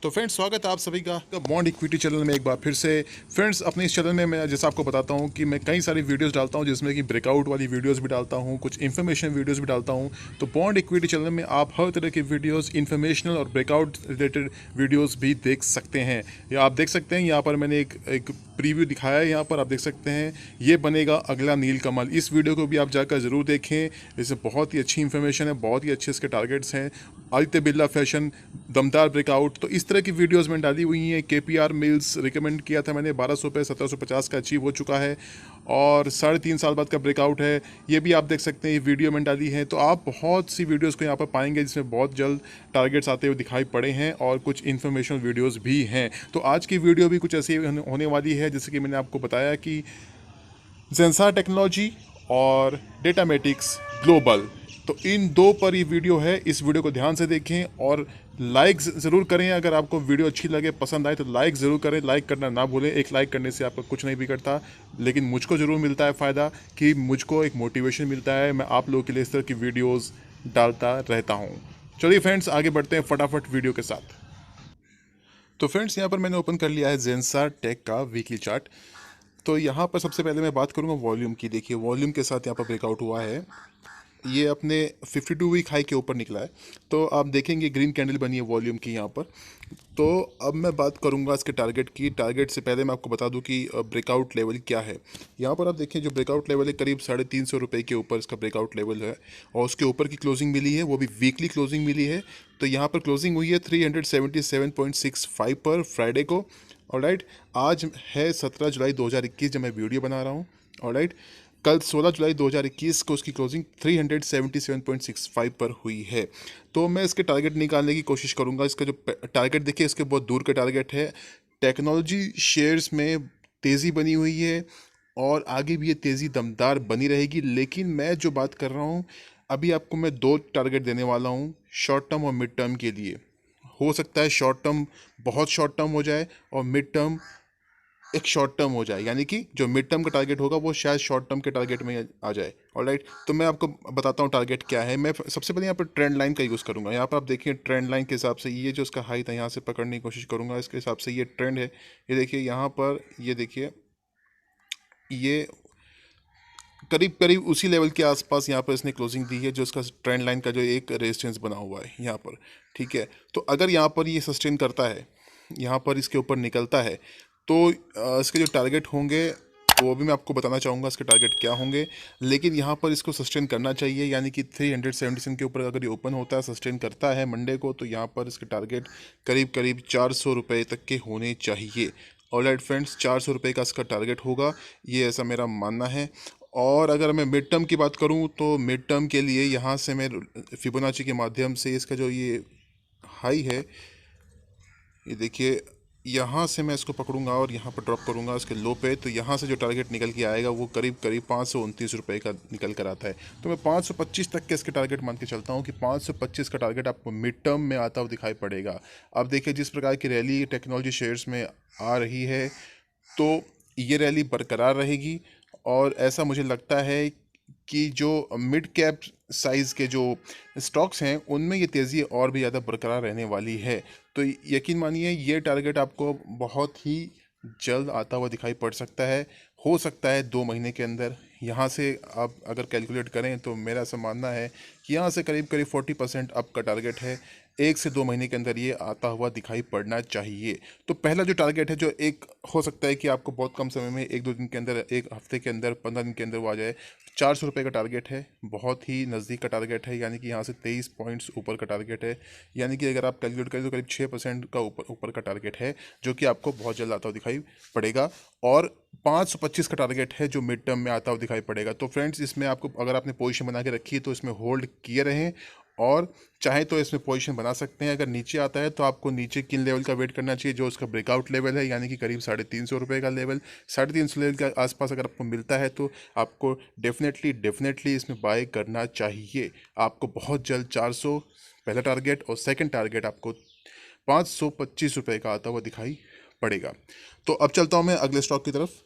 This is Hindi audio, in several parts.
तो फ्रेंड्स, स्वागत है आप सभी का बॉन्ड इक्विटी चैनल में एक बार फिर से। फ्रेंड्स, अपने इस चैनल में मैं जैसा आपको बताता हूं कि मैं कई सारी वीडियोस डालता हूं, जिसमें कि ब्रेकआउट वाली वीडियोस भी डालता हूं, कुछ इन्फॉर्मेशन वीडियोस भी डालता हूं। तो बॉन्ड इक्विटी चैनल में आप हर तरह की वीडियोस, इन्फॉर्मेशनल और ब्रेकआउट रिलेटेड वीडियोस भी देख सकते हैं। या आप देख सकते हैं, यहाँ पर मैंने एक प्रीव्यू दिखाया है। यहाँ पर आप देख सकते हैं, ये बनेगा अगला नीलकमल। इस वीडियो को भी आप जाकर ज़रूर देखें, इसमें बहुत ही अच्छी इन्फॉर्मेशन है, बहुत ही अच्छे इसके टारगेट्स हैं। आदित्य बिरला फैशन, दमदार ब्रेकआउट, तो इस तरह की वीडियोस में डाली हुई हैं। केपीआर मिल्स रिकमेंड किया था मैंने, 1200 पे 1750 का अचीव हो चुका है और 3.5 साल बाद का ब्रेकआउट है। ये भी आप देख सकते हैं, ये वीडियो में डाली है। तो आप बहुत सी वीडियोस को यहाँ पर पाएंगे जिसमें बहुत जल्द टारगेट्स आते हुए दिखाई पड़े हैं और कुछ इन्फॉर्मेशनल वीडियोस भी हैं। तो आज की वीडियो भी कुछ ऐसी होने वाली है, जैसे कि मैंने आपको बताया कि जेंसार टेक्नोलॉजी और डेटामेटिक्स ग्लोबल, तो इन दो पर ये वीडियो है। इस वीडियो को ध्यान से देखें और लाइक ज़रूर करें। अगर आपको वीडियो अच्छी लगे, पसंद आए, तो लाइक ज़रूर करें। लाइक करना ना भूलें। एक लाइक करने से आपका कुछ नहीं बिगड़ता, लेकिन मुझको ज़रूर मिलता है फ़ायदा, कि मुझको एक मोटिवेशन मिलता है। मैं आप लोगों के लिए इस तरह की वीडियोज़ डालता रहता हूँ। चलिए फ्रेंड्स, आगे बढ़ते हैं फटाफट वीडियो के साथ। तो फ्रेंड्स, यहाँ पर मैंने ओपन कर लिया है जेंसार टेक का वीकली चार्ट। तो यहाँ पर सबसे पहले मैं बात करूँगा वॉल्यूम की। देखिए, वॉल्यूम के साथ यहाँ पर ब्रेकआउट हुआ है। ये अपने 52 वीक हाई के ऊपर निकला है। तो आप देखेंगे ग्रीन कैंडल बनी है वॉल्यूम की यहाँ पर। तो अब मैं बात करूँगा इसके टारगेट की। टारगेट से पहले मैं आपको बता दूं कि ब्रेकआउट लेवल क्या है। यहाँ पर आप देखें, जो ब्रेकआउट लेवल है करीब 350 रुपये के ऊपर इसका ब्रेकआउट लेवल है और उसके ऊपर की क्लोजिंग मिली है, वो भी वीकली क्लोजिंग मिली है। तो यहाँ पर क्लोजिंग हुई है 377.65 पर फ्राइडे को। ऑलराइट, आज है 17 जुलाई 2021 जब मैं वीडियो बना रहा हूँ। ऑलराइट, कल 16 जुलाई 2021 को उसकी क्लोजिंग 377.65 पर हुई है। तो मैं इसके टारगेट निकालने की कोशिश करूंगा। इसका जो टारगेट देखिए, इसके बहुत दूर का टारगेट है। टेक्नोलॉजी शेयर्स में तेज़ी बनी हुई है और आगे भी ये तेज़ी दमदार बनी रहेगी। लेकिन मैं जो बात कर रहा हूँ, अभी आपको मैं दो टारगेट देने वाला हूँ, शॉर्ट टर्म और मिड टर्म के लिए। हो सकता है शॉर्ट टर्म बहुत शॉर्ट टर्म हो जाए और मिड टर्म एक शॉर्ट टर्म हो जाए, यानी कि जो मिड टर्म का टारगेट होगा वो शायद शॉर्ट टर्म के टारगेट में आ जाए। ऑलराइट, तो मैं आपको बताता हूँ टारगेट क्या है। मैं सबसे पहले यहाँ पर ट्रेंड लाइन का यूज़ करूँगा। यहाँ पर आप देखिए, ट्रेंड लाइन के हिसाब से ये जो इसका हाई था, यहाँ से पकड़ने की कोशिश करूँगा। इसके हिसाब से ये ट्रेंड है। ये देखिए यहाँ पर, ये देखिए, ये करीब करीब उसी लेवल के आसपास यहाँ पर इसने क्लोजिंग दी है, जो इसका ट्रेंड लाइन का जो एक रेजिस्टेंस बना हुआ है यहाँ पर। ठीक है, तो अगर यहाँ पर ये सस्टेन करता है, यहाँ पर इसके ऊपर निकलता है, तो इसके जो टारगेट होंगे वो भी मैं आपको बताना चाहूँगा इसके टारगेट क्या होंगे। लेकिन यहाँ पर इसको सस्टेन करना चाहिए, यानी कि 377 के ऊपर अगर ये ओपन होता है, सस्टेन करता है मंडे को, तो यहाँ पर इसके टारगेट करीब करीब 400 रुपये तक के होने चाहिए। ऑलराइट फ्रेंड्स, 400 रुपये का इसका टारगेट होगा, ये ऐसा मेरा मानना है। और अगर मैं मिड टर्म की बात करूं, तो मिड टर्म के लिए यहाँ से मैं फिबोनाची के माध्यम से इसका जो ये हाई है, ये देखिए, यहाँ से मैं इसको पकड़ूंगा और यहाँ पर ड्रॉप करूंगा इसके लो पे। तो यहाँ से जो टारगेट निकल के आएगा वो करीब करीब 529 रुपये का निकल कर आता है। तो मैं 525 तक के इसके टारगेट मान के चलता हूँ कि 525 का टारगेट आपको मिड टर्म में आता हुआ दिखाई पड़ेगा। अब देखिए, जिस प्रकार की रैली टेक्नोलॉजी शेयर्स में आ रही है, तो ये रैली बरकरार रहेगी। और ऐसा मुझे लगता है कि जो मिड कैप साइज़ के जो स्टॉक्स हैं, उनमें ये तेज़ी और भी ज़्यादा बरकरार रहने वाली है। तो यकीन मानिए, ये टारगेट आपको बहुत ही जल्द आता हुआ दिखाई पड़ सकता है। हो सकता है 2 महीने के अंदर। यहाँ से आप अगर कैलकुलेट करें, तो मेरा ऐसा मानना है कि यहाँ से करीब करीब 40% अप का टारगेट है। 1 से 2 महीने के अंदर ये आता हुआ दिखाई पड़ना चाहिए। तो पहला जो टारगेट है, जो एक हो सकता है कि आपको बहुत कम समय में, 1-2 दिन के अंदर, एक हफ्ते के अंदर, 15 दिन के अंदर वो आ जाए, 400 रुपये का टारगेट है। बहुत ही नज़दीक का टारगेट है, यानी कि यहाँ से 23 पॉइंट्स ऊपर का टारगेट है। यानी कि अगर आप कैलकुलेट करें तो करीब 6% का ऊपर का टारगेट है, जो कि आपको बहुत जल्द आता हुआ दिखाई पड़ेगा। और 525 का टारगेट है, जो मिड टर्म में आता हुआ दिखाई पड़ेगा। तो फ्रेंड्स, इसमें आपको, अगर आपने पोजीशन बना के रखी है, तो इसमें होल्ड किए रहें और चाहे तो इसमें पोजीशन बना सकते हैं। अगर नीचे आता है, तो आपको नीचे किन लेवल का वेट करना चाहिए, जो उसका ब्रेकआउट लेवल है, यानी कि करीब 350 रुपये का लेवल। 350 लेवल के आसपास अगर आपको मिलता है, तो आपको डेफिनेटली इसमें बाय करना चाहिए। आपको बहुत जल्द 400 पहला टारगेट और सेकंड टारगेट आपको 525 रुपये का आता हुआ दिखाई पड़ेगा। तो अब चलता हूँ मैं अगले स्टॉक की तरफ।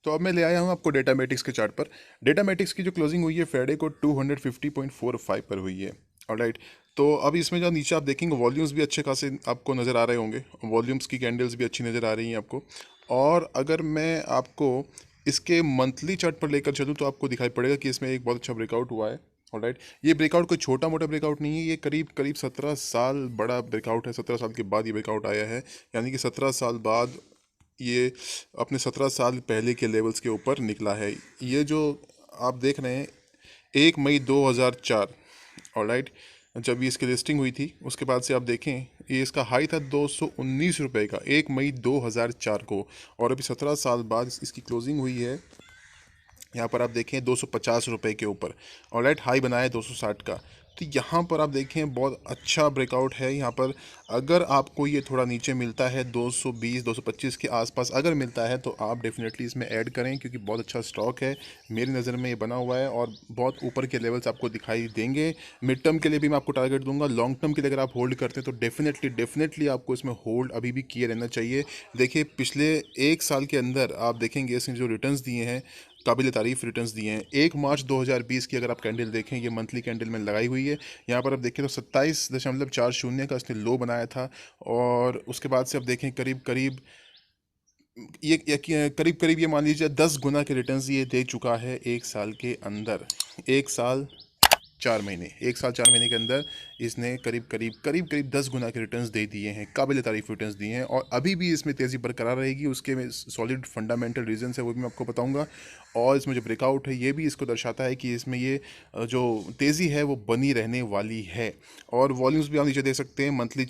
तो अब मैं ले आया हूँ आपको डेटामेटिक्स के चार्ट पर। डेटामेटिक्स की जो क्लोजिंग हुई है फ्राइडे को 250.45 पर हुई है। ऑलराइट, तो अब इसमें जो नीचे आप देखेंगे वॉल्यूम्स भी अच्छे खासे आपको नज़र आ रहे होंगे, वॉल्यूम्स की कैंडल्स भी अच्छी नज़र आ रही हैं आपको। और अगर मैं आपको इसके मंथली चार्ट पर लेकर चलूँ तो आपको दिखाई पड़ेगा कि इसमें एक बहुत अच्छा ब्रेकआउट हुआ है। ऑलराइट, ये ब्रेकआउट कोई छोटा मोटा ब्रेकआउट नहीं है, ये करीब करीब 17 साल बड़ा ब्रेकआउट है। 17 साल के बाद ये ब्रेकआउट आया है, यानी कि 17 साल बाद ये अपने 17 साल पहले के लेवल्स के ऊपर निकला है। ये जो आप देख रहे हैं 1 मई 2004, ऑलराइट, जब ये इसकी लिस्टिंग हुई थी उसके बाद से आप देखें ये इसका हाई था 219 रुपये का 1 मई 2004 को, और अभी 17 साल बाद इसकी क्लोजिंग हुई है। यहाँ पर आप देखें 250 रुपये के ऊपर, ऑलराइट, हाई बनाया है 260 का। तो यहाँ पर आप देखें बहुत अच्छा ब्रेकआउट है। यहाँ पर अगर आपको ये थोड़ा नीचे मिलता है 220 225 के आसपास अगर मिलता है तो आप डेफिनेटली इसमें ऐड करें, क्योंकि बहुत अच्छा स्टॉक है मेरी नज़र में ये बना हुआ है और बहुत ऊपर के लेवल्स आपको दिखाई देंगे। मिड टर्म के लिए भी मैं आपको टारगेट दूंगा, लॉन्ग टर्म के लिए अगर आप होल्ड करते हैं तो डेफिनेटली आपको इसमें होल्ड अभी भी किए रहना चाहिए। देखिए पिछले 1 साल के अंदर आप देखेंगे इसने जो रिटर्न्स दिए हैं, काबिल तारीफ रिटर्न्स दिए हैं। 1 मार्च 2020 की अगर आप कैंडल देखें, ये मंथली कैंडल में लगाई हुई है, यहाँ पर आप देखें तो 27.40 का इसने लो बनाया था। और उसके बाद से आप देखें करीब करीब ये मान लीजिए 10 गुना के रिटर्न्स ये दे चुका है 1 साल के अंदर। 1 साल 4 महीने, 1 साल 4 महीने के अंदर इसने करीब करीब 10 गुना के रिटर्न्स दे दिए हैं, काबिल तारीफ रिटर्न्स दिए हैं। और अभी भी इसमें तेज़ी बरकरार रहेगी, उसके में सॉलिड फंडामेंटल रीजंस है वो भी मैं आपको बताऊंगा। और इसमें जो ब्रेकआउट है ये भी इसको दर्शाता है कि इसमें ये जो तेज़ी है वो बनी रहने वाली है। और वॉल्यूम्स भी आप नीचे देख सकते हैं, मंथली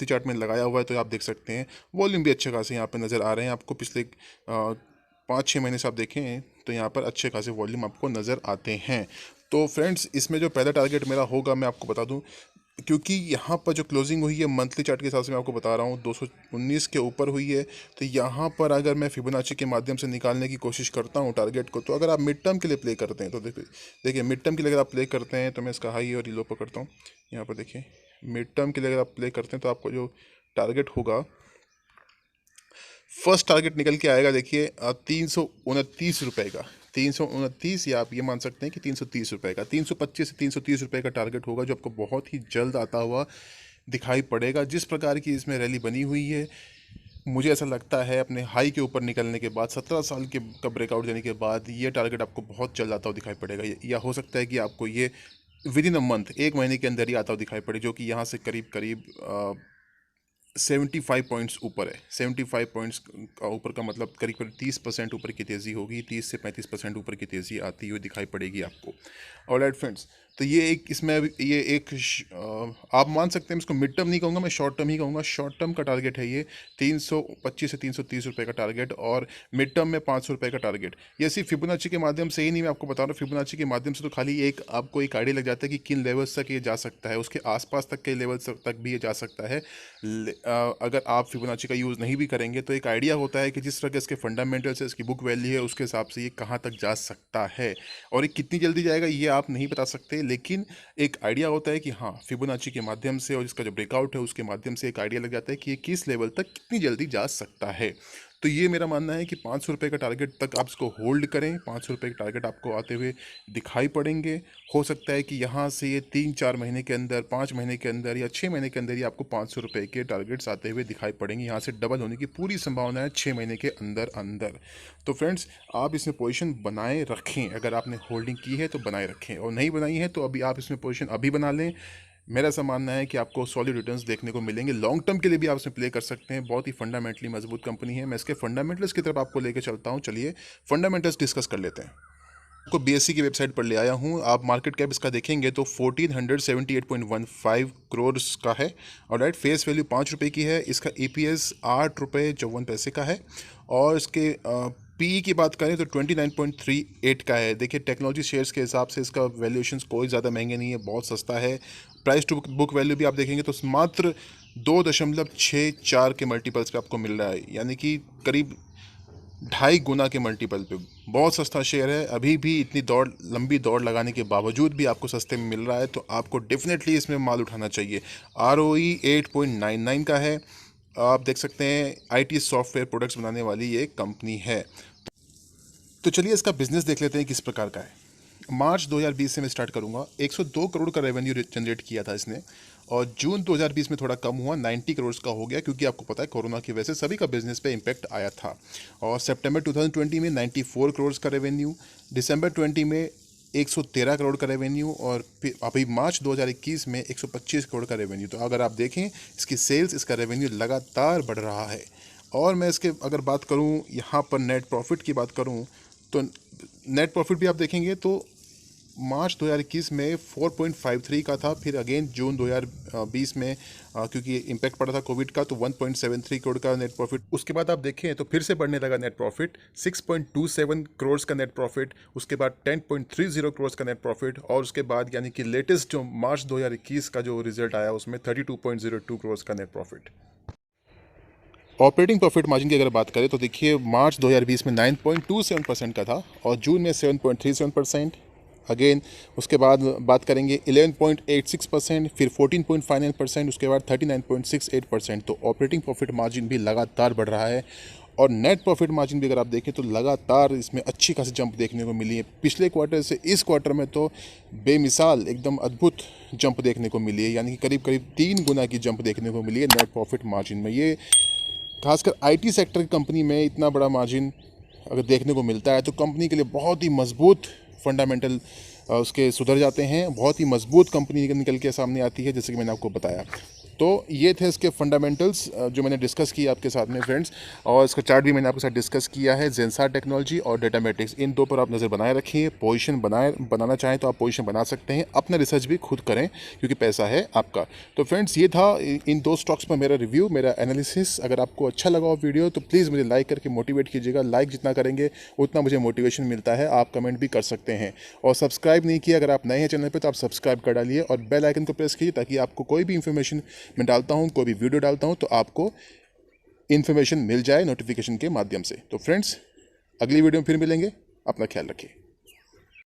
चार्ट में लगाया हुआ है तो आप देख सकते हैं वॉल्यूम भी अच्छे खासे यहाँ पर नज़र आ रहे हैं आपको। पिछले 5-6 महीने से आप देखें तो यहाँ पर अच्छे खासे वॉल्यूम आपको नज़र आते हैं। तो फ्रेंड्स इसमें जो पहला टारगेट मेरा होगा मैं आपको बता दूं, क्योंकि यहाँ पर जो क्लोजिंग हुई है मंथली चार्ट के हिसाब से मैं आपको बता रहा हूँ 219 के ऊपर हुई है। तो यहाँ पर अगर मैं फिबोनाची के माध्यम से निकालने की कोशिश करता हूँ टारगेट को, तो अगर आप मिड टर्म के लिए प्ले करते हैं तो देखिए मिड टर्म के लिए अगर आप प्ले करते हैं तो मैं इसका हाई और लो पकड़ता हूँ। यहाँ पर देखिए मिड टर्म के लिए अगर आप प्ले करते हैं तो आपको जो टारगेट होगा, फर्स्ट टारगेट निकल के आएगा देखिए 329 रुपये का, 329, या आप ये मान सकते हैं कि 330 रुपये का, 325 से 330 रुपये का टारगेट होगा जो आपको बहुत ही जल्द आता हुआ दिखाई पड़ेगा। जिस प्रकार की इसमें रैली बनी हुई है, मुझे ऐसा लगता है अपने हाई के ऊपर निकलने के बाद 17 साल के का ब्रेकआउट देने के बाद ये टारगेट आपको बहुत जल्द आता हुआ दिखाई पड़ेगा। या हो सकता है कि आपको ये विद इन अ मंथ, 1 महीने के अंदर ही आता हुआ दिखाई पड़े, जो कि यहाँ से करीब करीब 75 पॉइंट्स ऊपर है। 75 पॉइंट्स का ऊपर का मतलब करीब करीब 30% ऊपर की तेज़ी होगी, 30 से 35% ऊपर की तेज़ी आती हुई दिखाई पड़ेगी आपको। ऑलराइट फ्रेंड्स, तो ये एक इसमें ये एक आप मान सकते हैं, इसको मिड टर्म नहीं कहूँगा, मैं शॉर्ट टर्म ही कहूँगा। शॉर्ट टर्म का टारगेट है ये 325 से 330 रुपये का टारगेट, और मिड टर्म में 500 रुपये का टारगेट। ये सिर्फ फिबोनाची के माध्यम से ही नहीं, मैं आपको बता रहा हूँ, फिबोनाची के माध्यम से तो खाली आपको एक आइडिया लग जाता है कि किन लेवल्स तक ये जा सकता है, उसके आसपास तक के लेवल्स तक भी ये जा सकता है। अगर आप फिबोनाची का यूज़ नहीं भी करेंगे तो एक आइडिया होता है कि जिस तरह के इसके फंडामेंटल्स है, इसकी बुक वैल्यू है, उसके हिसाब से ये कहाँ तक जा सकता है। और ये कितनी जल्दी जाएगा ये आप नहीं बता सकते, लेकिन एक आइडिया होता है कि हाँ, फिबोनाची के माध्यम से और इसका जो ब्रेकआउट है उसके माध्यम से एक आइडिया लग जाता है कि ये किस लेवल तक कितनी जल्दी जा सकता है। तो ये मेरा मानना है कि 500 रुपये का टारगेट तक आप इसको होल्ड करें। 500 रुपये के टारगेट आपको आते हुए दिखाई पड़ेंगे। हो सकता है कि यहाँ से ये 3-4 महीने के अंदर, 5 महीने के अंदर या 6 महीने के अंदर ही आपको 500 रुपये के टारगेट्स आते हुए दिखाई पड़ेंगे। यहाँ से डबल होने की पूरी संभावना है 6 महीने के अंदर अंदर। तो फ्रेंड्स आप इसमें पोजीशन बनाए रखें, अगर आपने होल्डिंग की है तो बनाए रखें, और नहीं बनाई है तो अभी आप इसमें पोजीशन अभी बना लें। मेरा ऐसा मानना है कि आपको सॉलिड रिटर्न्स देखने को मिलेंगे। लॉन्ग टर्म के लिए भी आप इसमें प्ले कर सकते हैं, बहुत ही फंडामेंटली मजबूत कंपनी है। मैं इसके फंडामेंटल्स की तरफ आपको लेकर चलता हूँ, चलिए फंडामेंटल्स डिस्कस कर लेते हैं। आपको बीएससी की वेबसाइट पर ले आया हूँ। आप मार्केट कैप इसका देखेंगे तो 1478.15 करोड़ का है, और राइट, फेस वैल्यू 5 रुपये की है। इसका ईपीएस 8 रुपये 54 पैसे का है, और इसके पीई की बात करें तो 29.38 का है। देखिए टेक्नोलॉजी शेयर्स के हिसाब से इसका वैल्यूएशंस कोई ज़्यादा महंगे नहीं है, बहुत सस्ता है। प्राइस टू बुक वैल्यू भी आप देखेंगे तो मात्र 2.64 के मल्टीपल्स पे आपको मिल रहा है, यानी कि करीब 2.5 गुना के मल्टीपल पे। बहुत सस्ता शेयर है। अभी भी इतनी लंबी दौड़ लगाने के बावजूद भी आपको सस्ते में मिल रहा है, तो आपको डेफिनेटली इसमें माल उठाना चाहिए। ROE 8.99 का है। आप देख सकते हैं IT सॉफ्टवेयर प्रोडक्ट्स बनाने वाली ये कंपनी है। तो चलिए इसका बिजनेस देख लेते हैं किस प्रकार का है। मार्च 2020 से मैं स्टार्ट करूंगा। 102 करोड़ का रेवेन्यू जनरेट किया था इसने, और जून 2020 में थोड़ा कम हुआ, 90 करोड़ का हो गया, क्योंकि आपको पता है कोरोना की वजह से सभी का बिजनेस पे इम्पैक्ट आया था। और सितंबर 2020 में 94 करोड़ का रेवेन्यू, दिसंबर 20 में 113 करोड़ का रेवेन्यू, और फिर अभी मार्च 2021 में 125 करोड़ का रेवेन्यू। तो अगर आप देखें इसकी सेल्स, इसका रेवेन्यू लगातार बढ़ रहा है। और मैं इसके अगर बात करूं, यहाँ पर नेट प्रॉफिट की बात करूं, तो नेट प्रॉफिट भी आप देखेंगे तो मार्च 2021 में 4.53 का था, फिर अगेन जून 2020 में क्योंकि इम्पैक्ट पड़ा था कोविड का, तो 1.73 करोड़ का नेट प्रॉफिट। उसके बाद आप देखें तो फिर से बढ़ने लगा नेट प्रॉफिट, 6.27 करोड़ का नेट प्रॉफिट, उसके बाद 10.30 करोड़ का नेट प्रॉफिट, और उसके बाद यानी कि लेटेस्ट जो मार्च 2021 का जो रिजल्ट आया उसमें 32.02 करोड़ का net profit. Operating profit margin की अगर बात करें तो देखिए मार्च 2020 में 9.27% का था, और जून में 7.37%। अगेन उसके बाद बात करेंगे 11.86%, फिर 14.59%, उसके बाद 39.68%। तो ऑपरेटिंग प्रॉफिट मार्जिन भी लगातार बढ़ रहा है। और नेट प्रॉफिट मार्जिन भी अगर आप देखें तो लगातार इसमें अच्छी खासी जंप देखने को मिली है। पिछले क्वार्टर से इस क्वार्टर में तो बेमिसाल एकदम अद्भुत जंप देखने को मिली है, यानी कि करीब करीब 3 गुना की जंप देखने को मिली है नेट प्रॉफिट मार्जिन में। ये खासकर आईटी सेक्टर की कंपनी में इतना बड़ा मार्जिन अगर देखने को मिलता है तो कंपनी के लिए बहुत ही मजबूत फंडामेंटल उसके सुधर जाते हैं, बहुत ही मजबूत कंपनी निकल के सामने आती है, जैसे कि मैंने आपको बताया। तो ये थे इसके फंडामेंटल्स जो मैंने डिस्कस किया आपके साथ में फ्रेंड्स, और इसका चार्ट भी मैंने आपके साथ डिस्कस किया है। जेंसार टेक्नोलॉजी और डेटामेटिक्स, इन दो पर आप नज़र बनाए रखिए। पोजीशन बनाना चाहें तो आप पोजीशन बना सकते हैं, अपना रिसर्च भी खुद करें क्योंकि पैसा है आपका। तो फ्रेंड्स ये था इन दो स्टॉक्स पर मेरा रिव्यू, मेरा एनालिसिस। अगर आपको अच्छा लगा हो वीडियो तो प्लीज़ मुझे लाइक करके मोटिवेट कीजिएगा। लाइक जितना करेंगे उतना मुझे मोटिवेशन मिलता है। आप कमेंट भी कर सकते हैं, और सब्सक्राइब नहीं किया अगर आप नए हैं चैनल पर तो आप सब्सक्राइब कर डालिए और बेल आइकन को प्रेस कीजिए, ताकि आपको कोई भी इन्फॉर्मेशन मैं डालता हूँ, कोई भी वीडियो डालता हूँ तो आपको इन्फॉर्मेशन मिल जाए नोटिफिकेशन के माध्यम से। तो फ्रेंड्स अगली वीडियो में फिर मिलेंगे, अपना ख्याल रखिए।